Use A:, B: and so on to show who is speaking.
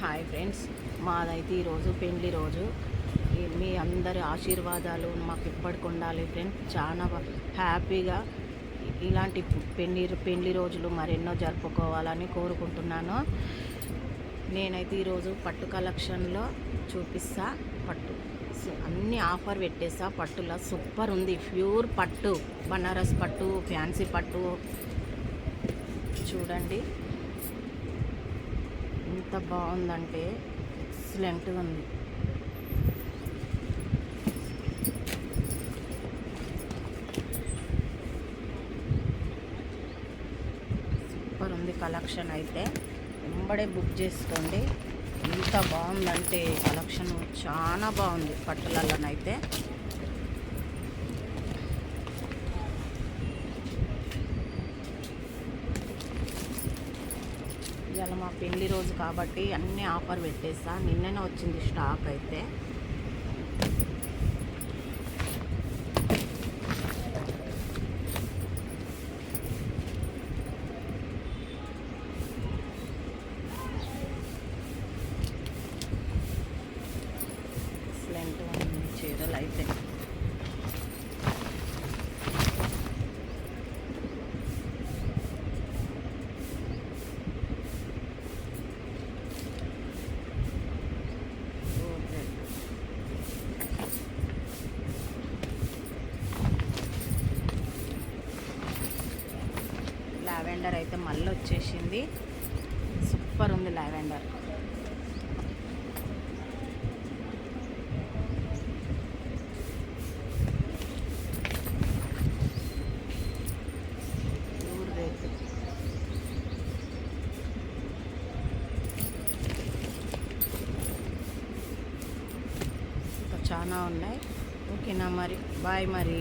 A: Hi friends, మాదైతే ఈరోజు పెళ్లి రోజు. మీ అందరి ఆశీర్వాదాలు మాకు ఇప్పటికి ఉండాలి ఫ్రెండ్స్. చాలా హ్యాపీగా ఇలాంటి పెళ్లి రోజులు మరెన్నో జరుపుకోవాలని కోరుకుంటున్నాను. నేనైతే ఈరోజు పట్టు కలెక్షన్లో చూపిస్తా. పట్టు అన్ని ఆఫర్ పెట్టేసా. పట్టులో సూపర్ ఉంది. ప్యూర్ పట్టు, బనారస్ పట్టు, ఫ్యాన్సీ పట్టు చూడండి ఎంత బాగుందంటే ఎక్సలెంట్గా ఉంది. సూపర్ ఉంది కలెక్షన్. అయితే వెంబడే బుక్ చేసుకోండి. ఎంత బాగుందంటే కలెక్షన్ చాలా బాగుంది పట్టులలోనైతే. ఇవాళ మా పెళ్లి రోజు కాబట్టి అన్నీ ఆఫర్ పెట్టేసా. నిన్ననే వచ్చింది స్టాక్ అయితే. ఎక్సలెంట్ ఉంది చీరలు అయితే. లావెండర్ అయితే మళ్ళీ వచ్చేసింది. సూపర్ ఉంది లావెండర్. Pure rate. ఇంకా చాలా ఉన్నాయి. ఓకేనా మరి, బాయ్ మరి.